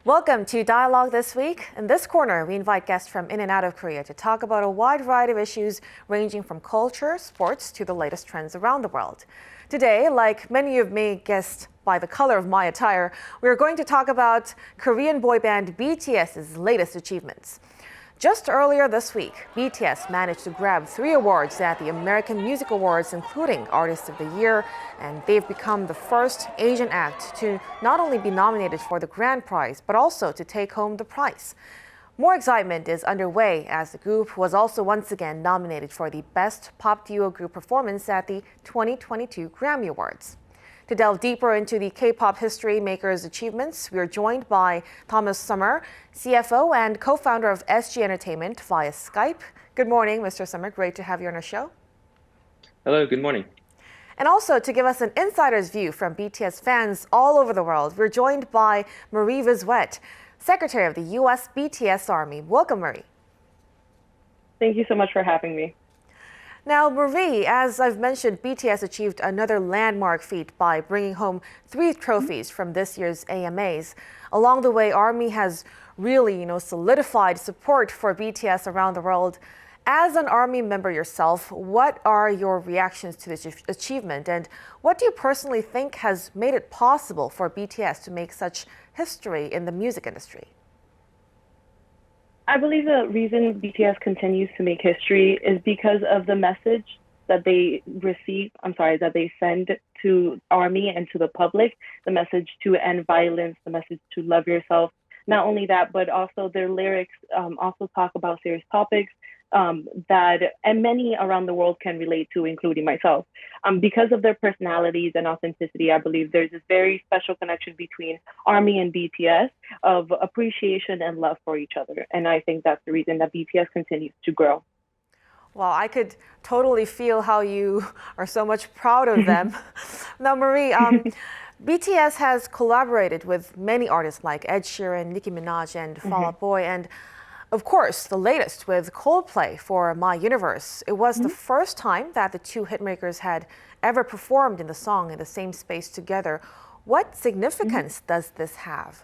Welcome to Dialogue This Week. In this corner, we invite guests from in and out of Korea to talk about a wide variety of issues ranging from culture, sports, to the latest trends around the world. Today, like many of may guessed by the color of my attire, we are going to talk about Korean boy band BTS's latest achievements. Just earlier this week, BTS managed to grab 3 awards at the American Music Awards, including Artist of the Year, and they've become the first Asian act to not only be nominated for the grand prize, but also to take home the prize. More excitement is underway as the group was also once again nominated for the Best Pop Duo Group Performance at the 2022 Grammy Awards. To delve deeper into the K-pop history makers' achievements, we are joined by Thomas Sommer, CFO and co-founder of SG Entertainment via Skype. Good morning, Mr. Sommer. Great to have you on our show. Hello, good morning. And also to give us an insider's view from BTS fans all over the world, we're joined by Marie Vizuet, Secretary of the U.S. BTS Army. Welcome, Marie. Thank you so much for having me. Now, Marie, as I've mentioned, BTS achieved another landmark feat by bringing home 3 trophies from this year's AMAs. Along the way, ARMY has really, solidified support for BTS around the world. As an ARMY member yourself, what are your reactions to this achievement? And what do you personally think has made it possible for BTS to make such history in the music industry? I believe the reason BTS continues to make history is because of the message that they that they send to ARMY and to the public, the message to end violence, the message to love yourself. Not only that, but also their lyrics also talk about serious topics that many around the world can relate to, including myself. Because of their personalities and authenticity, I believe there's this very special connection between ARMY and BTS of appreciation and love for each other. And I think that's the reason that BTS continues to grow. Well, I could totally feel how you are so much proud of them. Now, Marie, BTS has collaborated with many artists like Ed Sheeran, Nicki Minaj, and Fall Out Boy, and of course, the latest with Coldplay for My Universe. It was the first time that the 2 hitmakers had ever performed in the song in the same space together. What significance does this have?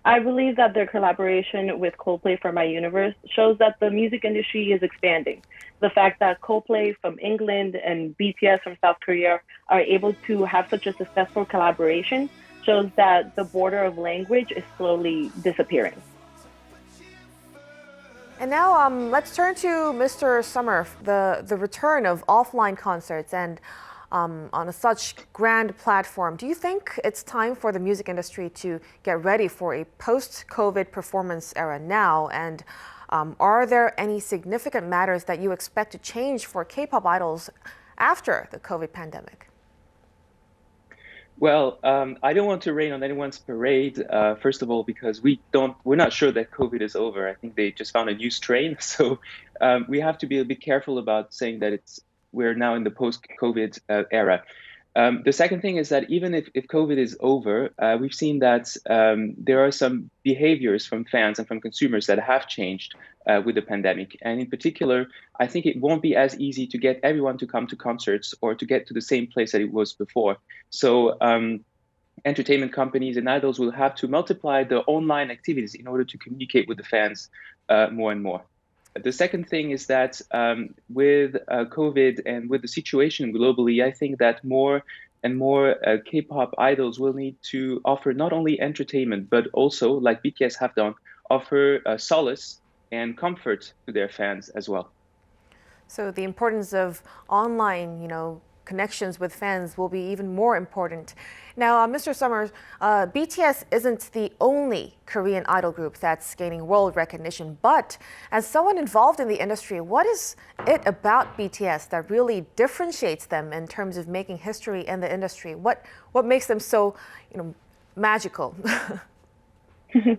I believe that their collaboration with Coldplay for My Universe shows that the music industry is expanding. The fact that Coldplay from England and BTS from South Korea are able to have such a successful collaboration shows that the border of language is slowly disappearing. And now let's turn to Mr. Sommer, the return of offline concerts and on such grand platform. Do you think it's time for the music industry to get ready for a post-COVID performance era now? And are there any significant matters that you expect to change for K-pop idols after the COVID pandemic? Well, I don't want to rain on anyone's parade, first of all, because we're not sure that COVID is over. I think they just found a new strain. So we have to be a bit careful about saying that we're now in the post-COVID era. The second thing is that even if COVID is over, we've seen that there are some behaviors from fans and from consumers that have changed with the pandemic. And in particular, I think it won't be as easy to get everyone to come to concerts or to get to the same place that it was before. So entertainment companies and idols will have to multiply the online activities in order to communicate with the fans more and more. The second thing is that with COVID and with the situation globally, I think that more and more K-pop idols will need to offer not only entertainment, but also, like BTS have done, offer solace and comfort to their fans as well. So the importance of online, connections with fans will be even more important. Now, Mr. Sommer, BTS isn't the only Korean idol group that's gaining world recognition, but as someone involved in the industry, what is it about BTS that really differentiates them in terms of making history in the industry? What makes them so, magical?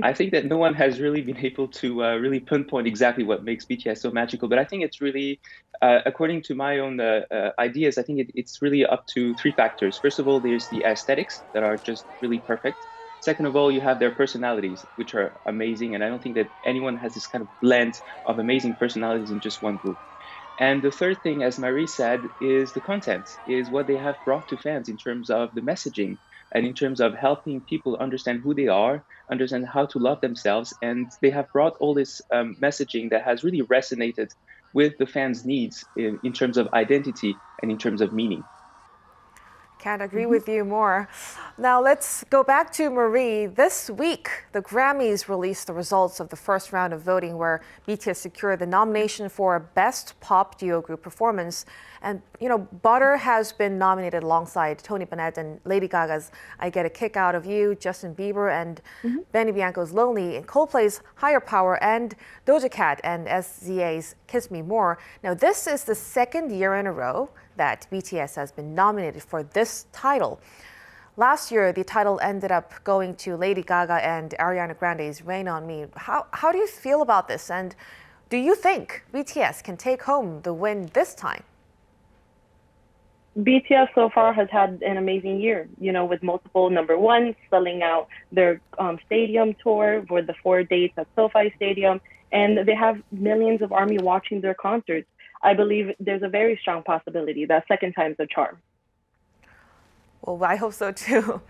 I think that no one has really been able to really pinpoint exactly what makes BTS so magical, but I think it's really, according to my own ideas, I think it's really up to 3 factors. First of all, there's the aesthetics that are just really perfect. Second of all, you have their personalities, which are amazing, and I don't think that anyone has this kind of blend of amazing personalities in just one group. And the third thing, as Marie said, is the content, is what they have brought to fans in terms of the messaging. and in terms of helping people understand who they are, understand how to love themselves. And they have brought all this messaging that has really resonated with the fans' needs in terms of identity and in terms of meaning. Can't agree with you more. Now let's go back to Marie. This week, the Grammys released the results of the first round of voting where BTS secured the nomination for Best Pop Duo Group Performance. And, Butter has been nominated alongside Tony Bennett and Lady Gaga's I Get a Kick Out of You, Justin Bieber and Benny Bianco's Lonely, and Coldplay's Higher Power, and Doja Cat and SZA's Kiss Me More. Now, this is the second year in a row that BTS has been nominated for this title. Last year, the title ended up going to Lady Gaga and Ariana Grande's Rain on Me. How do you feel about this? And do you think BTS can take home the win this time? BTS so far has had an amazing year, with multiple number ones, selling out their stadium tour for the 4 dates at SoFi Stadium, and they have millions of ARMY watching their concerts. I believe there's a very strong possibility that second time's a charm. Well, I hope so too.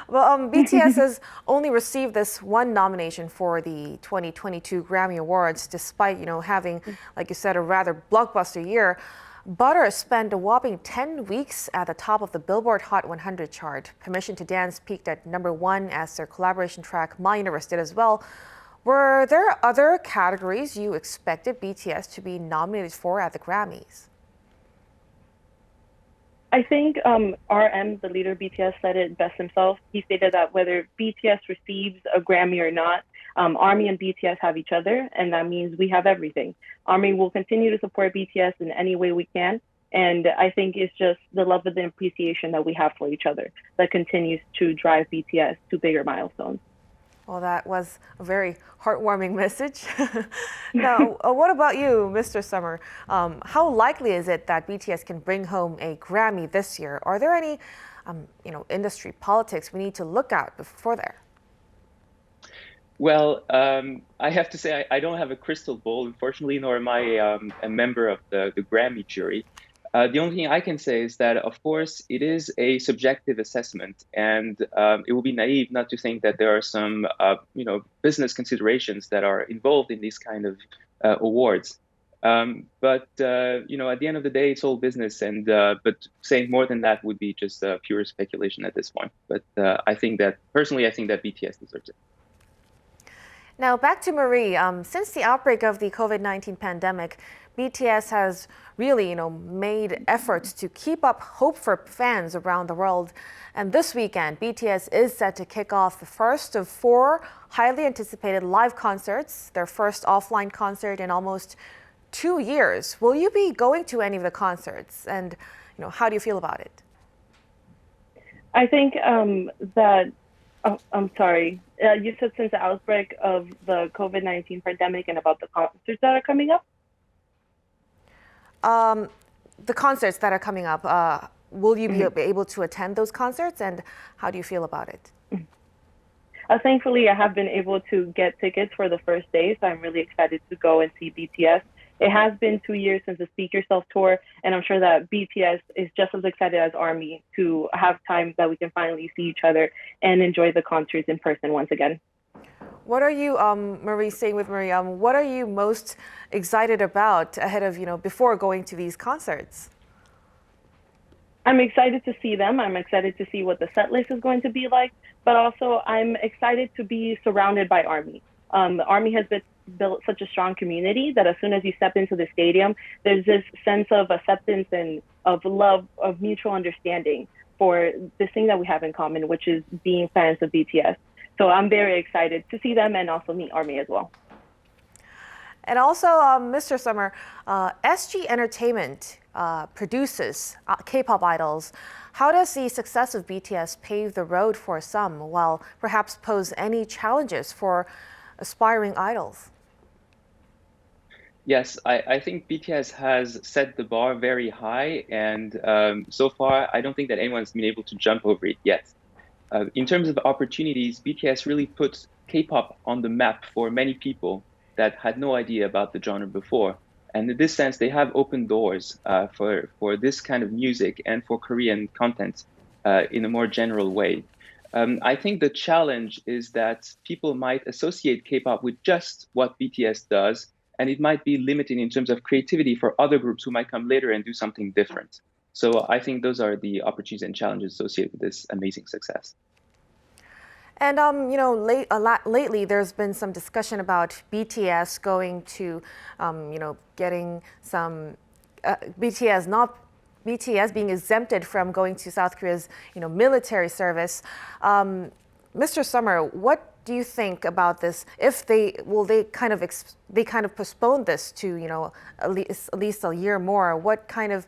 Well, BTS has only received this one nomination for the 2022 Grammy Awards, despite, having, like you said, a rather blockbuster year. Butter spent a whopping 10 weeks at the top of the Billboard Hot 100 chart. Permission to Dance peaked at #1 as their collaboration track My Universe did as well. Were there other categories you expected BTS to be nominated for at the Grammys? I think RM, the leader of BTS, said it best himself. He stated that whether BTS receives a Grammy or not, ARMY and BTS have each other, and that means we have everything. ARMY will continue to support BTS in any way we can, and I think it's just the love and the appreciation that we have for each other that continues to drive BTS to bigger milestones. Well, that was a very heartwarming message. Now, what about you, Mr. Sommer? How likely is it that BTS can bring home a Grammy this year? Are there any, industry politics we need to look at before there? Well, I have to say I don't have a crystal ball, unfortunately, nor am I a member of the Grammy jury. The only thing I can say is that, of course, it is a subjective assessment, and it would be naive not to think that there are some, business considerations that are involved in these kind of awards. But at the end of the day, it's all business, and but saying more than that would be just pure speculation at this point. But I think that BTS deserves it. Now, back to Marie. Since the outbreak of the COVID-19 pandemic, BTS has really, made efforts to keep up hope for fans around the world. And this weekend, BTS is set to kick off the first of 4 highly anticipated live concerts, their first offline concert in almost 2 years. Will you be going to any of the concerts? And, how do you feel about it? I think that, I'm sorry, you said since the outbreak of the COVID-19 pandemic and about the concerts that are coming up? The concerts that are coming up, will you be able to attend those concerts, and how do you feel about it? Thankfully, I have been able to get tickets for the first day, so I'm really excited to go and see BTS. It has been 2 years since the Speak Yourself tour, and I'm sure that BTS is just as excited as ARMY to have time that we can finally see each other and enjoy the concerts in person once again. What are you, Marie, staying with Marie, what are you most excited about ahead of, before going to these concerts? I'm excited to see them. I'm excited to see what the set list is going to be like, but also I'm excited to be surrounded by ARMY. ARMY has built such a strong community that as soon as you step into the stadium, there's this sense of acceptance and of love, of mutual understanding for this thing that we have in common, which is being fans of BTS. So I'm very excited to see them and also meet ARMY as well. And also, Mr. Sommer, SG Entertainment produces K-pop idols. How does the success of BTS pave the road for some, while perhaps pose any challenges for aspiring idols? Yes, I think BTS has set the bar very high, and so far, I don't think that anyone's been able to jump over it yet. In terms of opportunities, BTS really puts K-pop on the map for many people that had no idea about the genre before. And in this sense, they have opened doors for this kind of music and for Korean content in a more general way. I think the challenge is that people might associate K-pop with just what BTS does, and it might be limiting in terms of creativity for other groups who might come later and do something different. So I think those are the opportunities and challenges associated with this amazing success. And lately there's been some discussion about BTS going to, getting some BTS being exempted from going to South Korea's, military service. Mr. Sommer, what do you think about this? If they kind of postpone this to, at least a year more, what kind of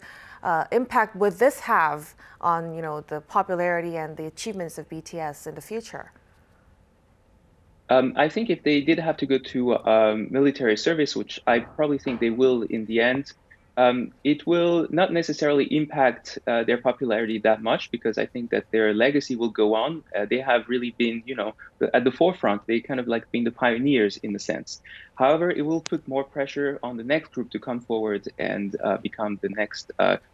impact would this have on, the popularity and the achievements of BTS in the future? I think if they did have to go to military service, which I probably think they will in the end, it will not necessarily impact their popularity that much, because I think that their legacy will go on. They have really been, at the forefront. They kind of like being the pioneers in a sense. However, it will put more pressure on the next group to come forward and become the next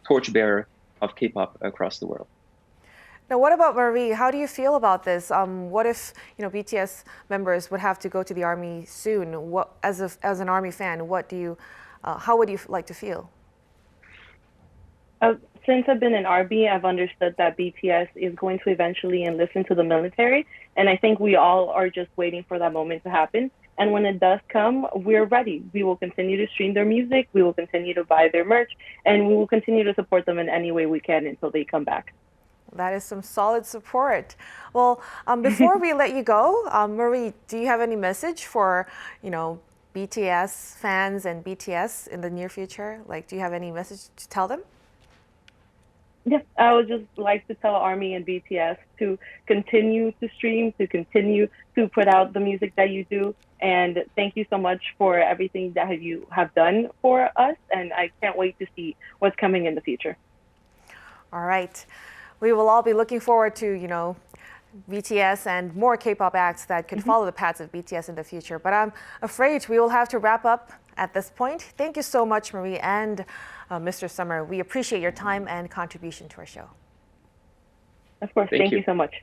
torchbearer of K-pop across the world. Now, what about Marie? How do you feel about this? What if BTS members would have to go to the army soon? What, as an army fan, how would you like to feel? Since I've been in army, I've understood that BTS is going to eventually enlist into the military, and I think we all are just waiting for that moment to happen. And when it does come, we're ready. We will continue to stream their music, we will continue to buy their merch, and we will continue to support them in any way we can until they come back. That is some solid support. Well, before we let you go, Marie, do you have any message for, BTS fans and BTS in the near future? Like, do you have any message to tell them? Yes, I would just like to tell ARMY and BTS to continue to stream, to continue to put out the music that you do. And thank you so much for everything that you have done for us. And I can't wait to see what's coming in the future. All right. We will all be looking forward to, BTS and more K-pop acts that could follow the paths of BTS in the future. But I'm afraid we will have to wrap up at this point. Thank you so much, Marie and Mr. Sommer. We appreciate your time and contribution to our show. Of course. Thank you so much.